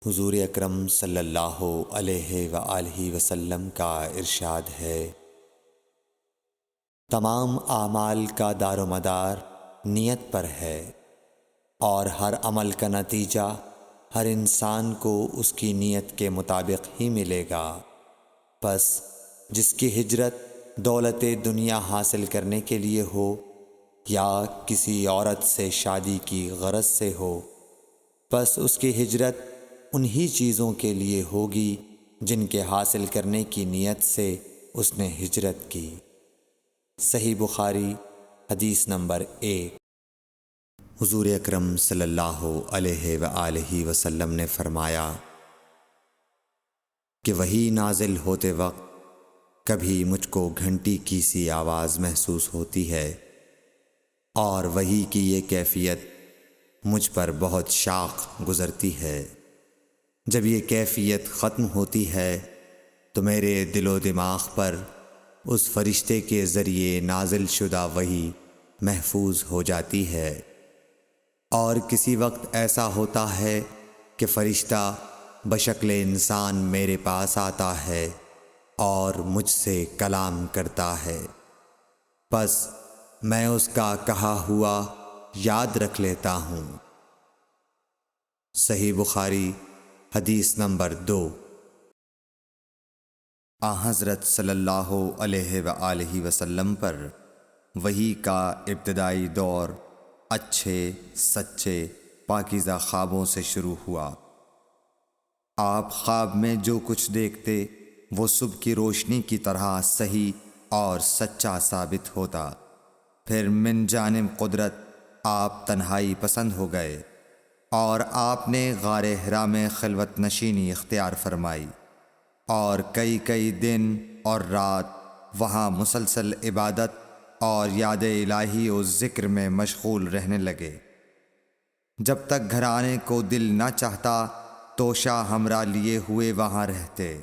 حضور اکرم صلی اللہ علیہ وآلہ وسلم کا ارشاد ہے، تمام اعمال کا دار و مدار نیت پر ہے، اور ہر عمل کا نتیجہ ہر انسان کو اس کی نیت کے مطابق ہی ملے گا۔ پس جس کی ہجرت دولت دنیا حاصل کرنے کے لیے ہو یا کسی عورت سے شادی کی غرض سے ہو، پس اس کی ہجرت انہی چیزوں کے لیے ہوگی جن کے حاصل کرنے کی نیت سے اس نے ہجرت کی۔ صحیح بخاری حدیث نمبر 1۔ حضور اکرم صلی اللہ علیہ وآلہ وسلم نے فرمایا کہ وحی نازل ہوتے وقت کبھی مجھ کو گھنٹی کی سی آواز محسوس ہوتی ہے، اور وحی کی یہ کیفیت مجھ پر بہت شاق گزرتی ہے۔ جب یہ کیفیت ختم ہوتی ہے تو میرے دل و دماغ پر اس فرشتے کے ذریعے نازل شدہ وحی محفوظ ہو جاتی ہے، اور کسی وقت ایسا ہوتا ہے کہ فرشتہ بشکل انسان میرے پاس آتا ہے اور مجھ سے کلام کرتا ہے، پس میں اس کا کہا ہوا یاد رکھ لیتا ہوں۔ صحیح بخاری حدیث نمبر 2۔ حضرت صلی اللہ علیہ وآلہ وسلم پر وحی کا ابتدائی دور اچھے سچے پاکیزہ خوابوں سے شروع ہوا۔ آپ خواب میں جو کچھ دیکھتے وہ صبح کی روشنی کی طرح صحیح اور سچا ثابت ہوتا۔ پھر من جانب قدرت آپ تنہائی پسند ہو گئے، اور آپ نے غار حرا میں خلوت نشینی اختیار فرمائی، اور کئی دن اور رات وہاں مسلسل عبادت اور یاد الہی و ذکر میں مشغول رہنے لگے۔ جب تک گھر آنے کو دل نہ چاہتا توشہ ہمراہ لیے ہوئے وہاں رہتے۔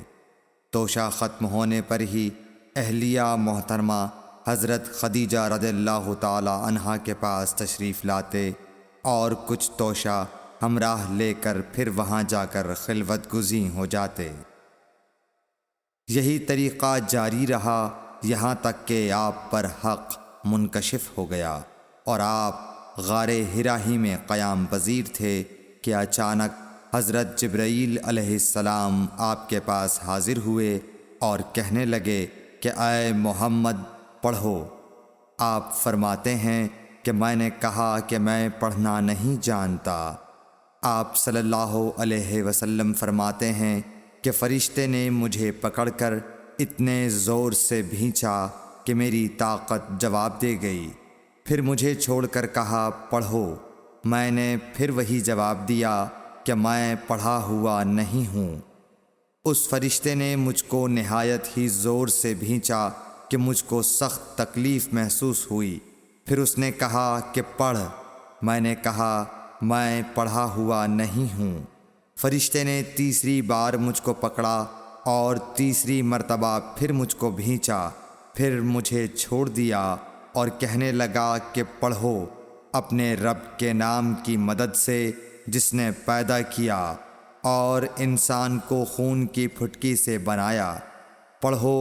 توشہ ختم ہونے پر ہی اہلیہ محترمہ حضرت خدیجہ رضی اللہ تعالی عنہا کے پاس تشریف لاتے، اور کچھ توشہ ہمراہ لے کر پھر وہاں جا کر خلوت گزین ہو جاتے۔ یہی طریقہ جاری رہا یہاں تک کہ آپ پر حق منکشف ہو گیا، اور آپ غار حرا ہی میں قیام پذیر تھے کہ اچانک حضرت جبرائیل علیہ السلام آپ کے پاس حاضر ہوئے اور کہنے لگے کہ اے محمد پڑھو۔ آپ فرماتے ہیں کہ میں نے کہا کہ میں پڑھنا نہیں جانتا۔ آپ صلی اللہ علیہ وسلم فرماتے ہیں کہ فرشتے نے مجھے پکڑ کر اتنے زور سے بھینچا کہ میری طاقت جواب دے گئی، پھر مجھے چھوڑ کر کہا پڑھو۔ میں نے پھر وہی جواب دیا کہ میں پڑھا ہوا نہیں ہوں۔ اس فرشتے نے مجھ کو نہایت ہی زور سے بھینچا کہ مجھ کو سخت تکلیف محسوس ہوئی، پھر اس نے کہا کہ پڑھ۔ میں نے کہا میں پڑھا ہوا نہیں ہوں۔ فرشتے نے تیسری بار مجھ کو پکڑا اور تیسری مرتبہ پھر مجھ کو بھینچا، پھر مجھے چھوڑ دیا اور کہنے لگا کہ پڑھو اپنے رب کے نام کی مدد سے جس نے پیدا کیا اور انسان کو خون کی پھٹکی سے بنایا۔ پڑھو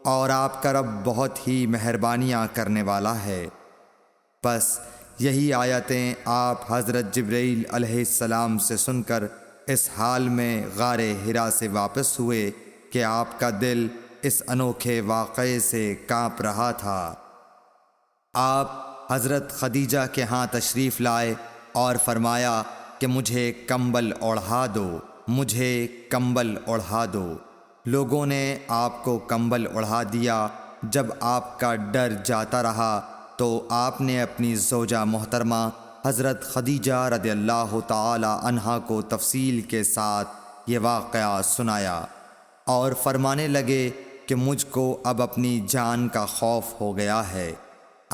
اور آپ کا رب بہت ہی مہربانیاں کرنے والا ہے۔ پس یہی آیتیں آپ حضرت جبرائیل علیہ السلام سے سن کر اس حال میں غار حرا سے واپس ہوئے کہ آپ کا دل اس انوکھے واقعے سے کانپ رہا تھا۔ آپ حضرت خدیجہ کے ہاں تشریف لائے اور فرمایا کہ مجھے کمبل اوڑھا دو، مجھے کمبل اوڑھا دو۔ لوگوں نے آپ کو کمبل اوڑھا دیا۔ جب آپ کا ڈر جاتا رہا تو آپ نے اپنی زوجہ محترمہ حضرت خدیجہ رضی اللہ تعالی عنہا کو تفصیل کے ساتھ یہ واقعہ سنایا، اور فرمانے لگے کہ مجھ کو اب اپنی جان کا خوف ہو گیا ہے۔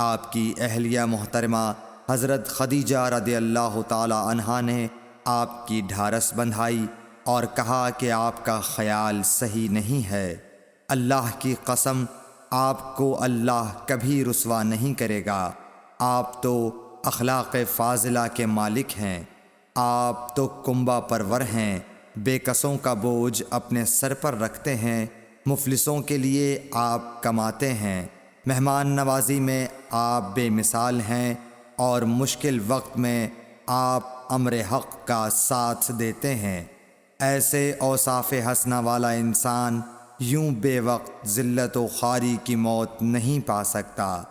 آپ کی اہلیہ محترمہ حضرت خدیجہ رضی اللہ تعالی عنہا نے آپ کی ڈھارس بندھائی اور کہا کہ آپ کا خیال صحیح نہیں ہے۔ اللہ کی قسم آپ کو اللہ کبھی رسوا نہیں کرے گا۔ آپ تو اخلاق فاضلہ کے مالک ہیں، آپ تو کنبہ پرور ہیں، بے کسوں کا بوجھ اپنے سر پر رکھتے ہیں، مفلسوں کے لیے آپ کماتے ہیں، مہمان نوازی میں آپ بے مثال ہیں، اور مشکل وقت میں آپ امر حق کا ساتھ دیتے ہیں۔ ایسے اوصاف حسنہ والا انسان یوں بے وقت ذلت و خواری کی موت نہیں پا سکتا۔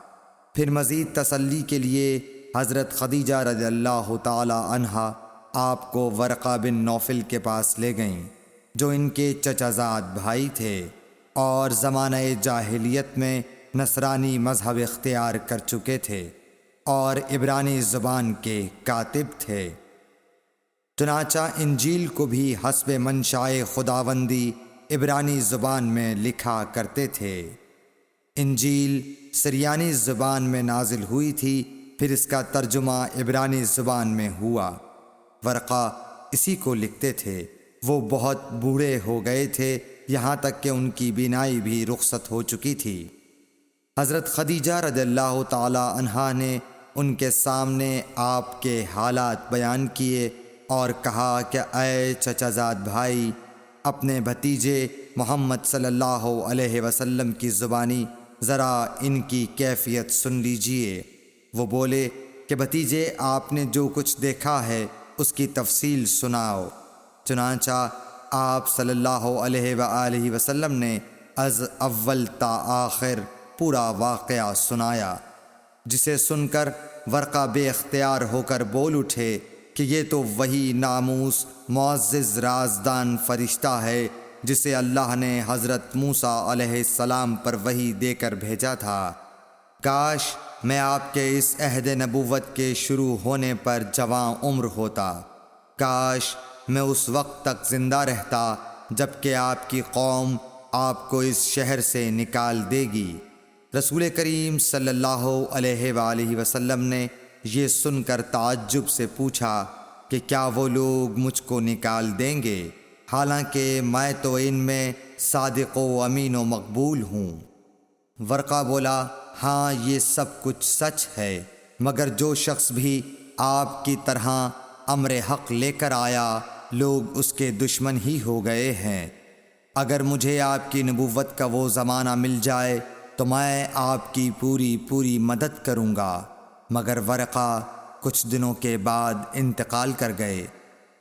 پھر مزید تسلی کے لیے حضرت خدیجہ رضی اللہ تعالی عنہا آپ کو ورقہ بن نوفل کے پاس لے گئیں، جو ان کے چچا زاد بھائی تھے اور زمانہ جاہلیت میں نصرانی مذہب اختیار کر چکے تھے اور عبرانی زبان کے کاتب تھے۔ چنانچہ انجیل کو بھی حسب منشائے خداوندی عبرانی زبان میں لکھا کرتے تھے۔ انجیل سریانی زبان میں نازل ہوئی تھی، پھر اس کا ترجمہ عبرانی زبان میں ہوا۔ ورقہ اسی کو لکھتے تھے۔ وہ بہت بوڑھے ہو گئے تھے، یہاں تک کہ ان کی بینائی بھی رخصت ہو چکی تھی۔ حضرت خدیجہ رضی اللہ تعالی عنہا نے ان کے سامنے آپ کے حالات بیان کیے اور کہا کہ اے چچا زاد بھائی، اپنے بھتیجے محمد صلی اللہ علیہ وسلم کی زبانی ذرا ان کی کیفیت سن لیجئے۔ وہ بولے کہ بھتیجے، آپ نے جو کچھ دیکھا ہے اس کی تفصیل سناؤ۔ چنانچہ آپ صلی اللہ علیہ وآلہ وسلم نے از اول تا آخر پورا واقعہ سنایا، جسے سن کر ورقہ بے اختیار ہو کر بول اٹھے کہ یہ تو وہی ناموس معزز رازدان فرشتہ ہے جسے اللہ نے حضرت موسیٰ علیہ السلام پر وحی دے کر بھیجا تھا۔ کاش میں آپ کے اس عہد نبوت کے شروع ہونے پر جواں عمر ہوتا، کاش میں اس وقت تک زندہ رہتا جب کہ آپ کی قوم آپ کو اس شہر سے نکال دے گی۔ رسول کریم صلی اللہ علیہ وآلہ وسلم نے یہ سن کر تعجب سے پوچھا کہ کیا وہ لوگ مجھ کو نکال دیں گے، حالانکہ میں تو ان میں صادق و امین و مقبول ہوں۔ ورقہ بولا، ہاں یہ سب کچھ سچ ہے، مگر جو شخص بھی آپ کی طرح امر حق لے کر آیا، لوگ اس کے دشمن ہی ہو گئے ہیں۔ اگر مجھے آپ کی نبوت کا وہ زمانہ مل جائے تو میں آپ کی پوری مدد کروں گا۔ مگر ورقہ کچھ دنوں کے بعد انتقال کر گئے،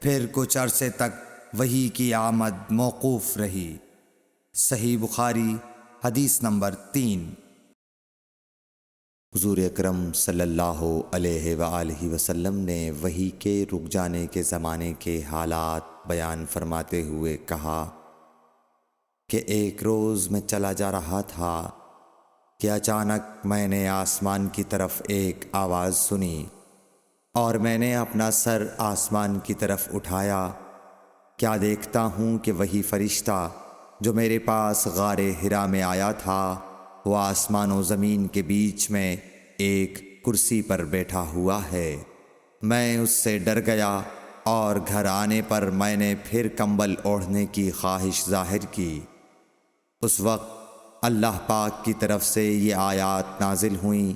پھر کچھ عرصے تک وحی کی آمد موقوف رہی۔ صحیح بخاری حدیث نمبر 3۔ حضور اکرم صلی اللہ علیہ وآلہ وسلم نے وحی کے رک جانے کے زمانے کے حالات بیان فرماتے ہوئے کہا کہ ایک روز میں چلا جا رہا تھا کہ اچانک میں نے آسمان کی طرف ایک آواز سنی اور میں نے اپنا سر آسمان کی طرف اٹھایا۔ کیا دیکھتا ہوں کہ وہی فرشتہ جو میرے پاس غار حرا میں آیا تھا، وہ آسمان و زمین کے بیچ میں ایک کرسی پر بیٹھا ہوا ہے۔ میں اس سے ڈر گیا اور گھر آنے پر میں نے پھر کمبل اوڑھنے کی خواہش ظاہر کی۔ اس وقت اللہ پاک کی طرف سے یہ آیات نازل ہوئیں،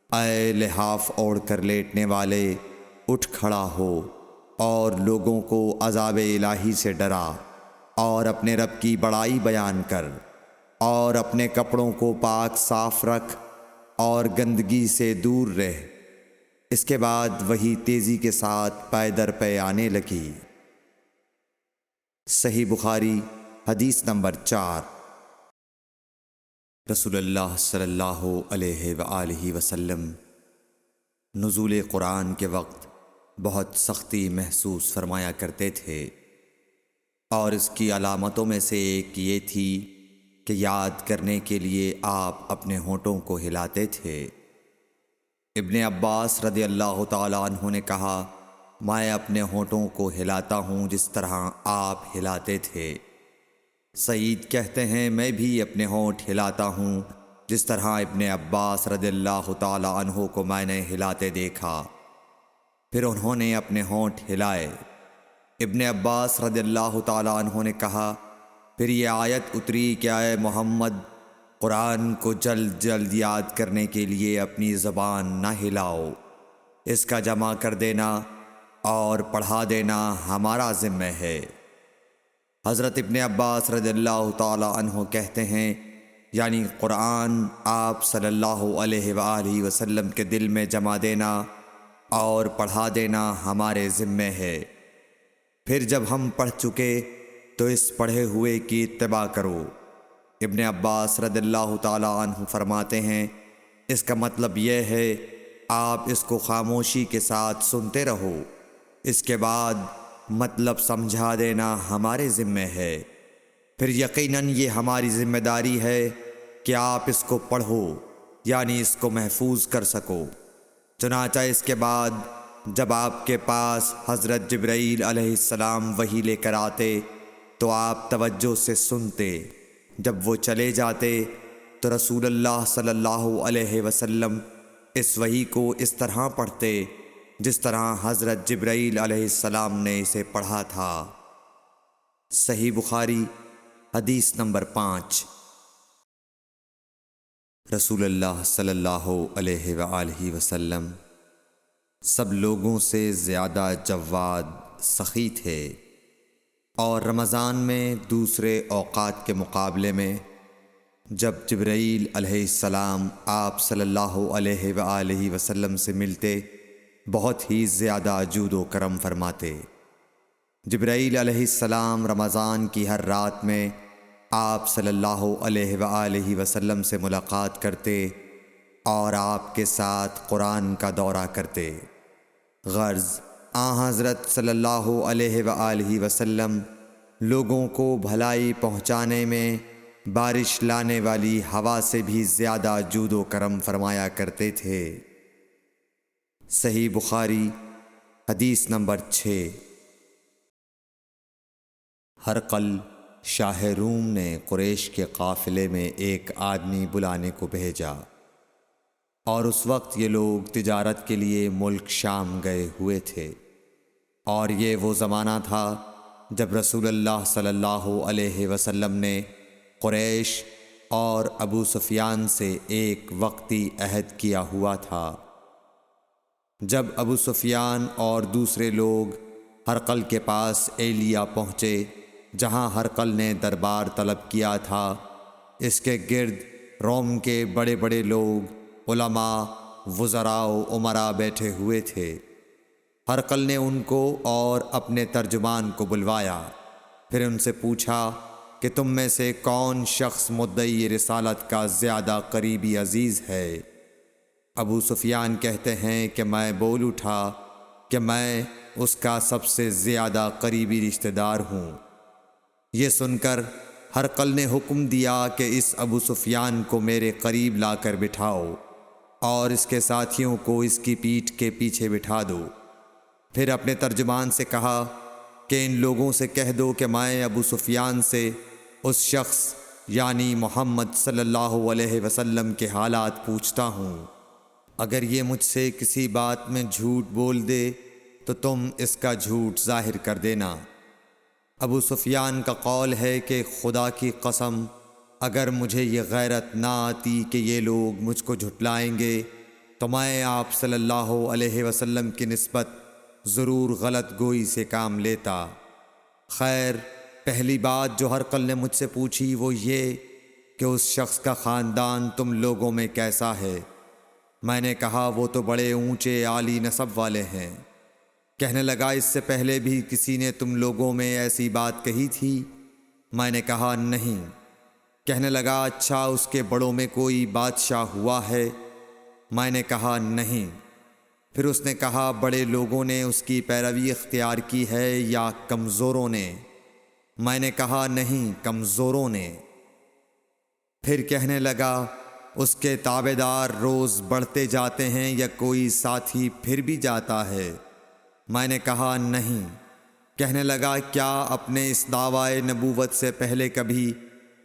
اے لحاف اوڑھ کر لیٹنے والے، اٹھ کھڑا ہو اور لوگوں کو عذاب الہی سے ڈرا، اور اپنے رب کی بڑائی بیان کر، اور اپنے کپڑوں کو پاک صاف رکھ اور گندگی سے دور رہ۔ اس کے بعد وہی تیزی کے ساتھ پے در پے آنے لگی۔ صحیح بخاری حدیث نمبر 4۔ رسول اللہ صلی اللہ علیہ وآلہ وسلم نزول قرآن کے وقت بہت سختی محسوس فرمایا کرتے تھے، اور اس کی علامتوں میں سے ایک یہ تھی کہ یاد کرنے کے لیے آپ اپنے ہونٹوں کو ہلاتے تھے۔ ابن عباس رضی اللہ تعالیٰ عنہ نے کہا، میں اپنے ہونٹوں کو ہلاتا ہوں جس طرح آپ ہلاتے تھے۔ سعید کہتے ہیں، میں بھی اپنے ہونٹ ہلاتا ہوں جس طرح ابن عباس رضی اللہ تعالیٰ عنہ کو میں نے ہلاتے دیکھا۔ پھر انہوں نے اپنے ہونٹ ہلائے۔ ابن عباس رضی اللہ تعالیٰ عنہ نے کہا، پھر یہ آیت اتری کہ اے محمد، قرآن کو جلد جلد یاد کرنے کے لیے اپنی زبان نہ ہلاؤ، اس کا جمع کر دینا اور پڑھا دینا ہمارا ذمہ ہے۔ حضرت ابن عباس رضی اللہ تعالی عنہ کہتے ہیں، یعنی قرآن آپ صلی اللہ علیہ وآلہ وسلم کے دل میں جما دینا اور پڑھا دینا ہمارے ذمے ہے۔ پھر جب ہم پڑھ چکے تو اس پڑھے ہوئے کی اتباع کرو۔ ابن عباس رضی اللہ تعالی عنہ فرماتے ہیں، اس کا مطلب یہ ہے آپ اس کو خاموشی کے ساتھ سنتے رہو، اس کے بعد مطلب سمجھا دینا ہمارے ذمے ہے۔ پھر یقیناً یہ ہماری ذمہ داری ہے کہ آپ اس کو پڑھو، یعنی اس کو محفوظ کر سکو۔ چنانچہ اس کے بعد جب آپ کے پاس حضرت جبرائیل علیہ السلام وحی لے کر آتے تو آپ توجہ سے سنتے، جب وہ چلے جاتے تو رسول اللہ صلی اللہ علیہ وسلم اس وحی کو اس طرح پڑھتے جس طرح حضرت جبرائیل علیہ السلام نے اسے پڑھا تھا۔ صحیح بخاری حدیث نمبر 5۔ رسول اللہ صلی اللہ علیہ وآلہ وسلم سب لوگوں سے زیادہ جواد سخی تھے، اور رمضان میں دوسرے اوقات کے مقابلے میں جب جبرائیل علیہ السلام آپ صلی اللہ علیہ وآلہ وسلم سے ملتے بہت ہی زیادہ جود و کرم فرماتے۔ جبرائیل علیہ السلام رمضان کی ہر رات میں آپ صلی اللہ علیہ وآلہ وسلم سے ملاقات کرتے اور آپ کے ساتھ قرآن کا دورہ کرتے۔ غرض حضرت صلی اللہ علیہ وآلہ وسلم لوگوں کو بھلائی پہنچانے میں بارش لانے والی ہوا سے بھی زیادہ جود و کرم فرمایا کرتے تھے۔ صحیح بخاری حدیث نمبر 6۔ ہرقل شاہ روم نے قریش کے قافلے میں ایک آدمی بلانے کو بھیجا، اور اس وقت یہ لوگ تجارت کے لیے ملک شام گئے ہوئے تھے، اور یہ وہ زمانہ تھا جب رسول اللہ صلی اللہ علیہ وسلم نے قریش اور ابو سفیان سے ایک وقتی عہد کیا ہوا تھا۔ جب ابو سفیان اور دوسرے لوگ ہرقل کے پاس ایلیا پہنچے جہاں ہرقل نے دربار طلب کیا تھا، اس کے گرد روم کے بڑے بڑے لوگ، علماء، وزراء و امراء بیٹھے ہوئے تھے۔ ہرقل نے ان کو اور اپنے ترجمان کو بلوایا، پھر ان سے پوچھا کہ تم میں سے کون شخص مدعی رسالت کا زیادہ قریبی عزیز ہے؟ ابو سفیان کہتے ہیں کہ میں بول اٹھا کہ میں اس کا سب سے زیادہ قریبی رشتہ دار ہوں۔ یہ سن کر ہرقل نے حکم دیا کہ اس ابو سفیان کو میرے قریب لا کر بٹھاؤ اور اس کے ساتھیوں کو اس کی پیٹھ کے پیچھے بٹھا دو۔ پھر اپنے ترجمان سے کہا کہ ان لوگوں سے کہہ دو کہ میں ابو سفیان سے اس شخص یعنی محمد صلی اللہ علیہ وسلم کے حالات پوچھتا ہوں، اگر یہ مجھ سے کسی بات میں جھوٹ بول دے تو تم اس کا جھوٹ ظاہر کر دینا۔ ابو سفیان کا قول ہے کہ خدا کی قسم اگر مجھے یہ غیرت نہ آتی کہ یہ لوگ مجھ کو جھٹلائیں گے تو میں آپ صلی اللہ علیہ وسلم کی نسبت ضرور غلط گوئی سے کام لیتا۔ خیر، پہلی بات جو ہرقل نے مجھ سے پوچھی وہ یہ کہ اس شخص کا خاندان تم لوگوں میں کیسا ہے؟ میں نے کہا وہ تو بڑے اونچے عالی نسب والے ہیں۔ کہنے لگا اس سے پہلے بھی کسی نے تم لوگوں میں ایسی بات کہی تھی؟ میں نے کہا نہیں۔ کہنے لگا اچھا اس کے بڑوں میں کوئی بادشاہ ہوا ہے؟ میں نے کہا نہیں۔ پھر اس نے کہا بڑے لوگوں نے اس کی پیروی اختیار کی ہے یا کمزوروں نے؟ میں نے کہا نہیں، کمزوروں نے۔ پھر کہنے لگا اس کے تابعدار روز بڑھتے جاتے ہیں یا کوئی ساتھی پھر بھی جاتا ہے؟ میں نے کہا نہیں۔ کہنے لگا کیا اپنے اس دعوی نبوت سے پہلے کبھی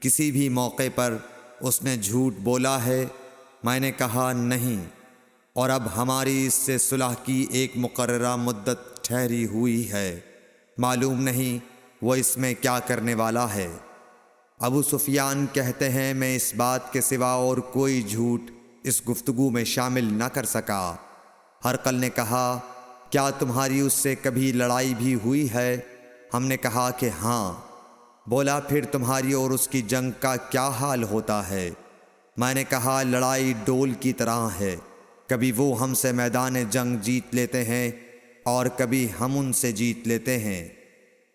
کسی بھی موقع پر اس نے جھوٹ بولا ہے؟ میں نے کہا نہیں، اور اب ہماری اس سے صلح کی ایک مقررہ مدت ٹھہری ہوئی ہے، معلوم نہیں وہ اس میں کیا کرنے والا ہے۔ ابو سفیان کہتے ہیں میں اس بات کے سوا اور کوئی جھوٹ اس گفتگو میں شامل نہ کر سکا۔ ہرقل نے کہا کیا تمہاری اس سے کبھی لڑائی بھی ہوئی ہے؟ ہم نے کہا کہ ہاں۔ بولا پھر تمہاری اور اس کی جنگ کا کیا حال ہوتا ہے؟ میں نے کہا لڑائی ڈول کی طرح ہے، کبھی وہ ہم سے میدان جنگ جیت لیتے ہیں اور کبھی ہم ان سے جیت لیتے ہیں۔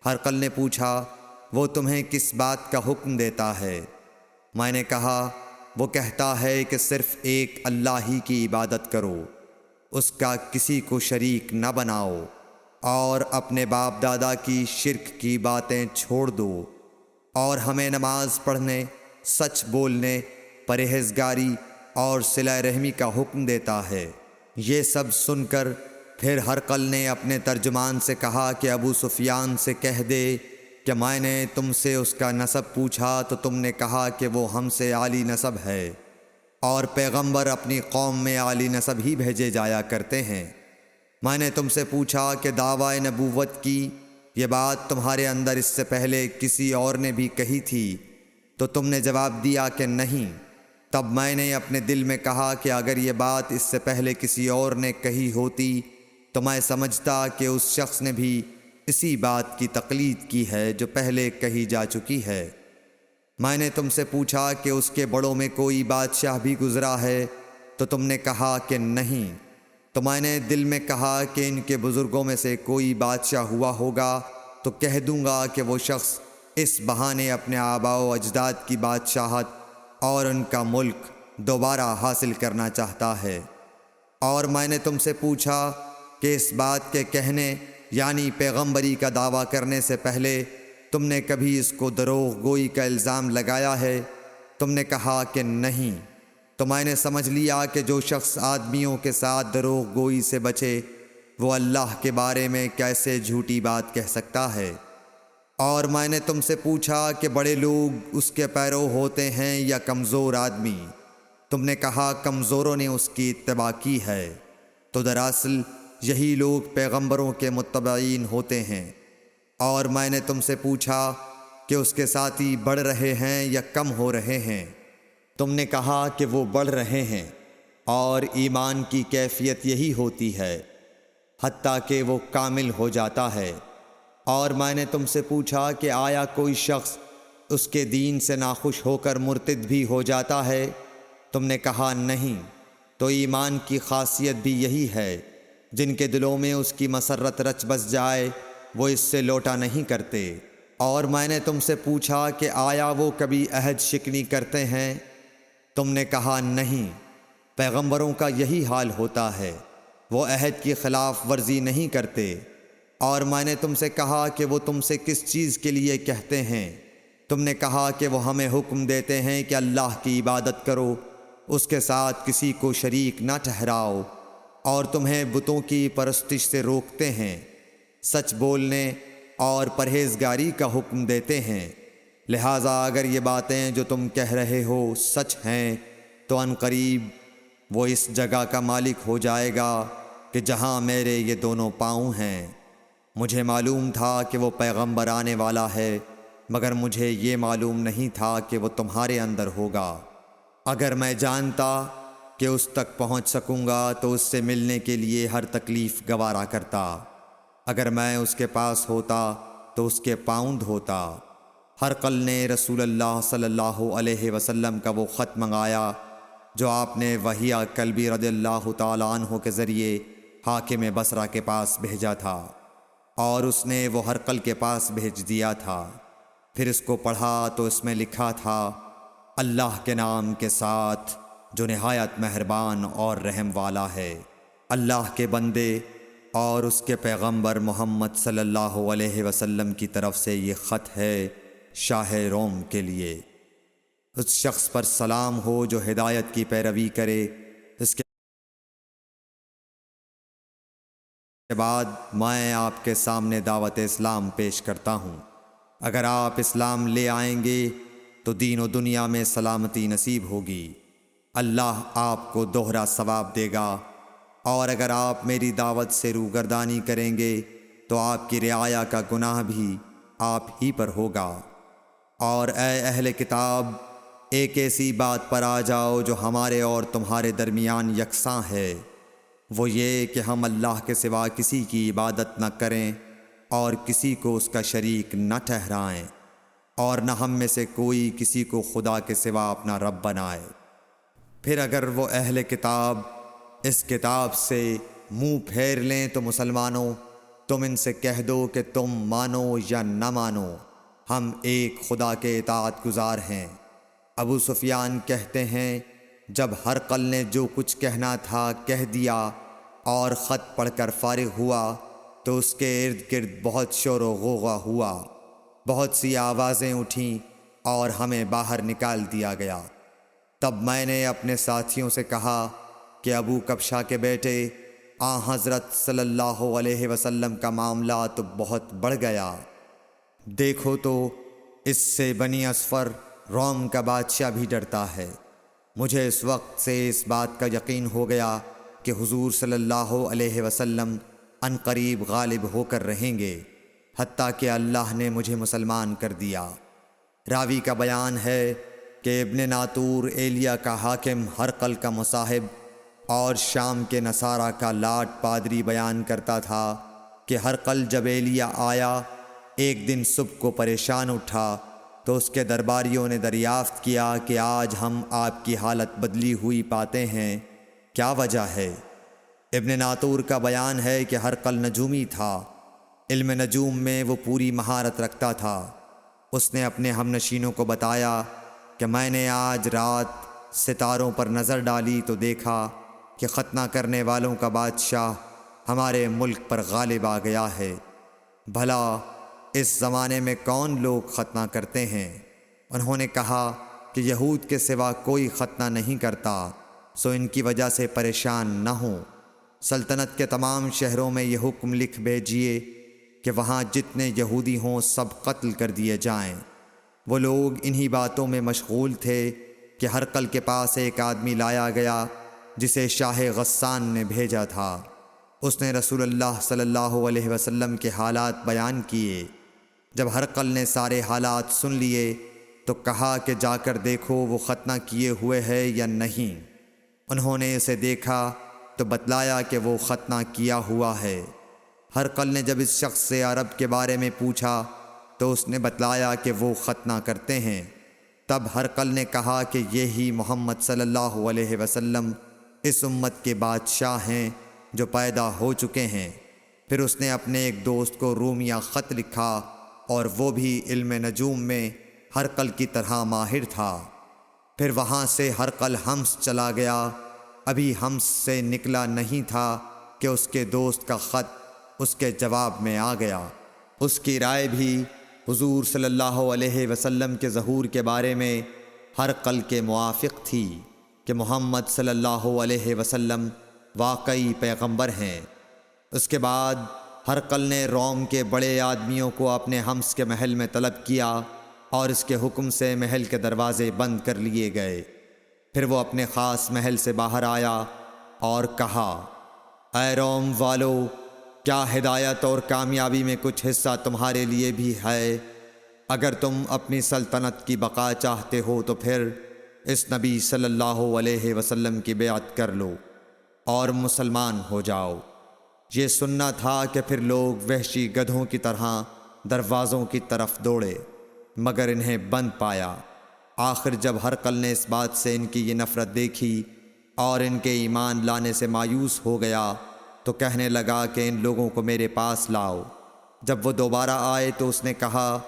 ہرقل نے پوچھا وہ تمہیں کس بات کا حکم دیتا ہے؟ میں نے کہا وہ کہتا ہے کہ صرف ایک اللہ ہی کی عبادت کرو، اس کا کسی کو شریک نہ بناؤ، اور اپنے باپ دادا کی شرک کی باتیں چھوڑ دو، اور ہمیں نماز پڑھنے، سچ بولنے، پرہیزگاری اور صلہ رحمی کا حکم دیتا ہے۔ یہ سب سن کر پھر ہرقل نے اپنے ترجمان سے کہا کہ ابو سفیان سے کہہ دے کہ میں نے تم سے اس کا نسب پوچھا تو تم نے کہا کہ وہ ہم سے عالی نسب ہے، اور پیغمبر اپنی قوم میں عالی نسب ہی بھیجے جایا کرتے ہیں۔ میں نے تم سے پوچھا کہ دعوی نبوت کی یہ بات تمہارے اندر اس سے پہلے کسی اور نے بھی کہی تھی؟ تو تم نے جواب دیا کہ نہیں۔ تب میں نے اپنے دل میں کہا کہ اگر یہ بات اس سے پہلے کسی اور نے کہی ہوتی تو میں سمجھتا کہ اس شخص نے بھی اسی بات کی تقلید کی ہے جو پہلے کہی جا چکی ہے۔ میں نے تم سے پوچھا کہ اس کے بڑوں میں کوئی بادشاہ بھی گزرا ہے تو تم نے کہا کہ نہیں۔ تو میں نے دل میں کہا کہ ان کے بزرگوں میں سے کوئی بادشاہ ہوا ہوگا تو کہہ دوں گا کہ وہ شخص اس بہانے اپنے آباء و اجداد کی بادشاہت اور ان کا ملک دوبارہ حاصل کرنا چاہتا ہے۔ اور میں نے تم سے پوچھا کہ اس بات کے کہنے یعنی پیغمبری کا دعویٰ کرنے سے پہلے تم نے کبھی اس کو دروغ گوئی کا الزام لگایا ہے؟ تم نے کہا کہ نہیں۔ تو میں نے سمجھ لیا کہ جو شخص آدمیوں کے ساتھ دروغ گوئی سے بچے وہ اللہ کے بارے میں کیسے جھوٹی بات کہہ سکتا ہے۔ اور میں نے تم سے پوچھا کہ بڑے لوگ اس کے پیرو ہوتے ہیں یا کمزور آدمی؟ تم نے کہا کمزوروں نے اس کی اتباع کی ہے۔ تو دراصل یہی لوگ پیغمبروں کے متبعین ہوتے ہیں۔ اور میں نے تم سے پوچھا کہ اس کے ساتھی بڑھ رہے ہیں یا کم ہو رہے ہیں؟ تم نے کہا کہ وہ بڑھ رہے ہیں، اور ایمان کی کیفیت یہی ہوتی ہے حتیٰ کہ وہ کامل ہو جاتا ہے۔ اور میں نے تم سے پوچھا کہ آیا کوئی شخص اس کے دین سے ناخوش ہو کر مرتد بھی ہو جاتا ہے؟ تم نے کہا نہیں۔ تو ایمان کی خاصیت بھی یہی ہے، جن کے دلوں میں اس کی مسرت رچ بس جائے وہ اس سے لوٹا نہیں کرتے۔ اور میں نے تم سے پوچھا کہ آیا وہ کبھی عہد شکنی کرتے ہیں؟ تم نے کہا نہیں۔ پیغمبروں کا یہی حال ہوتا ہے، وہ عہد کی خلاف ورزی نہیں کرتے۔ اور میں نے تم سے کہا کہ وہ تم سے کس چیز کے لیے کہتے ہیں؟ تم نے کہا کہ وہ ہمیں حکم دیتے ہیں کہ اللہ کی عبادت کرو، اس کے ساتھ کسی کو شریک نہ ٹھہراؤ، اور تمہیں بتوں کی پرستش سے روکتے ہیں، سچ بولنے اور پرہیزگاری کا حکم دیتے ہیں۔ لہٰذا اگر یہ باتیں جو تم کہہ رہے ہو سچ ہیں تو ان قریب وہ اس جگہ کا مالک ہو جائے گا کہ جہاں میرے یہ دونوں پاؤں ہیں۔ مجھے معلوم تھا کہ وہ پیغمبر آنے والا ہے، مگر مجھے یہ معلوم نہیں تھا کہ وہ تمہارے اندر ہوگا۔ اگر میں جانتا کہ اس تک پہنچ سکوں گا تو اس سے ملنے کے لیے ہر تکلیف گوارا کرتا۔ اگر میں اس کے پاس ہوتا تو اس کے پاؤں دھوتا۔ ہرقل نے رسول اللہ صلی اللہ علیہ وسلم کا وہ خط منگایا جو آپ نے وحیہ کلبی رضی اللہ تعالیٰ عنہ کے ذریعے حاکم بصرہ کے پاس بھیجا تھا، اور اس نے وہ ہرقل کے پاس بھیج دیا تھا۔ پھر اس کو پڑھا تو اس میں لکھا تھا، اللہ کے نام کے ساتھ جو نہایت مہربان اور رحم والا ہے۔ اللہ کے بندے اور اس کے پیغمبر محمد صلی اللہ علیہ وسلم کی طرف سے یہ خط ہے شاہ روم کے لیے۔ اس شخص پر سلام ہو جو ہدایت کی پیروی کرے۔ اس کے بعد میں آپ کے سامنے دعوت اسلام پیش کرتا ہوں۔ اگر آپ اسلام لے آئیں گے تو دین و دنیا میں سلامتی نصیب ہوگی، اللہ آپ کو دوہرا ثواب دے گا، اور اگر آپ میری دعوت سے روگردانی کریں گے تو آپ کی رعایا کا گناہ بھی آپ ہی پر ہوگا۔ اور اے اہل کتاب، ایک ایسی بات پر آ جاؤ جو ہمارے اور تمہارے درمیان یکساں ہے، وہ یہ کہ ہم اللہ کے سوا کسی کی عبادت نہ کریں اور کسی کو اس کا شریک نہ ٹھہرائیں، اور نہ ہم میں سے کوئی کسی کو خدا کے سوا اپنا رب بنائے۔ پھر اگر وہ اہل کتاب اس کتاب سے منہ پھیر لیں تو مسلمانوں تم ان سے کہہ دو کہ تم مانو یا نہ مانو، ہم ایک خدا کے اطاعت گزار ہیں۔ ابو سفیان کہتے ہیں جب ہرقل نے جو کچھ کہنا تھا کہہ دیا اور خط پڑھ کر فارغ ہوا تو اس کے ارد گرد بہت شور و غوغا ہوا، بہت سی آوازیں اٹھیں اور ہمیں باہر نکال دیا گیا۔ تب میں نے اپنے ساتھیوں سے کہا کہ ابو کبشہ کے بیٹے حضرت صلی اللہ علیہ وسلم کا معاملہ تو بہت بڑھ گیا، دیکھو تو اس سے بنی اصفر روم کا بادشاہ بھی ڈرتا ہے۔ مجھے اس وقت سے اس بات کا یقین ہو گیا کہ حضور صلی اللہ علیہ وسلم عنقریب غالب ہو کر رہیں گے، حتیٰ کہ اللہ نے مجھے مسلمان کر دیا۔ راوی کا بیان ہے کہ ابن ناطور ایلیا کا حاکم ہرقل کا مصاحب اور شام کے نصارہ کا لاٹ پادری بیان کرتا تھا کہ ہرقل جب ایلیا آیا ایک دن صبح کو پریشان اٹھا تو اس کے درباریوں نے دریافت کیا کہ آج ہم آپ کی حالت بدلی ہوئی پاتے ہیں، کیا وجہ ہے؟ ابن ناطور کا بیان ہے کہ ہرقل نجومی تھا، علم نجوم میں وہ پوری مہارت رکھتا تھا۔ اس نے اپنے ہم نشینوں کو بتایا کہ میں نے آج رات ستاروں پر نظر ڈالی تو دیکھا کہ ختنہ کرنے والوں کا بادشاہ ہمارے ملک پر غالب آ گیا ہے۔ بھلا اس زمانے میں کون لوگ ختنہ کرتے ہیں؟ انہوں نے کہا کہ یہود کے سوا کوئی ختنہ نہیں کرتا، سو ان کی وجہ سے پریشان نہ ہوں۔ سلطنت کے تمام شہروں میں یہ حکم لکھ بھیجیے کہ وہاں جتنے یہودی ہوں سب قتل کر دیے جائیں۔ وہ لوگ انہی باتوں میں مشغول تھے کہ ہرقل کے پاس ایک آدمی لایا گیا جسے شاہ غسان نے بھیجا تھا۔ اس نے رسول اللہ صلی اللہ علیہ وسلم کے حالات بیان کیے۔ جب ہرقل نے سارے حالات سن لیے تو کہا کہ جا کر دیکھو وہ ختنہ کیے ہوئے ہے یا نہیں۔ انہوں نے اسے دیکھا تو بتلایا کہ وہ ختنہ کیا ہوا ہے۔ ہرقل نے جب اس شخص سے عرب کے بارے میں پوچھا تو اس نے بتلایا کہ وہ ختنہ کرتے ہیں۔ تب ہرقل نے کہا کہ یہی محمد صلی اللہ علیہ وسلم اس امت کے بادشاہ ہیں جو پیدا ہو چکے ہیں۔ پھر اس نے اپنے ایک دوست کو رومیہ خط لکھا اور وہ بھی علم نجوم میں ہرقل کی طرح ماہر تھا۔ پھر وہاں سے ہرقل حمص چلا گیا، ابھی حمص سے نکلا نہیں تھا کہ اس کے دوست کا خط اس کے جواب میں آ گیا۔ اس کی رائے بھی حضور صلی اللہ علیہ وسلم کے ظہور کے بارے میں ہرقل کے موافق تھی کہ محمد صلی اللہ علیہ وسلم واقعی پیغمبر ہیں۔ اس کے بعد ہرقل نے روم کے بڑے آدمیوں کو اپنے حمص کے محل میں طلب کیا اور اس کے حکم سے محل کے دروازے بند کر لیے گئے۔ پھر وہ اپنے خاص محل سے باہر آیا اور کہا، اے روم والو، کیا ہدایت اور کامیابی میں کچھ حصہ تمہارے لیے بھی ہے؟ اگر تم اپنی سلطنت کی بقا چاہتے ہو تو پھر اس نبی صلی اللہ علیہ وسلم کی بیعت کر لو اور مسلمان ہو جاؤ۔ یہ سننا تھا کہ پھر لوگ وحشی گدھوں کی طرح دروازوں کی طرف دوڑے، مگر انہیں بند پایا۔ آخر جب ہرقل نے اس بات سے ان کی یہ نفرت دیکھی اور ان کے ایمان لانے سے مایوس ہو گیا تو کہنے لگا کہ ان لوگوں کو میرے پاس لاؤ۔ جب وہ دوبارہ آئے تو اس نے کہا،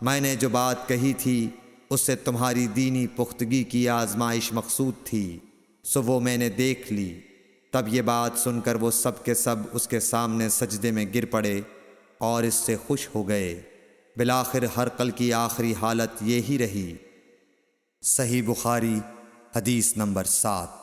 میں نے جو بات کہی تھی اس سے تمہاری دینی پختگی کی آزمائش مقصود تھی، سو وہ میں نے دیکھ لی۔ تب یہ بات سن کر وہ سب کے سب اس کے سامنے سجدے میں گر پڑے اور اس سے خوش ہو گئے۔ بالآخر ہرقل کی آخری حالت یہی رہی۔ صحیح بخاری حدیث نمبر 7۔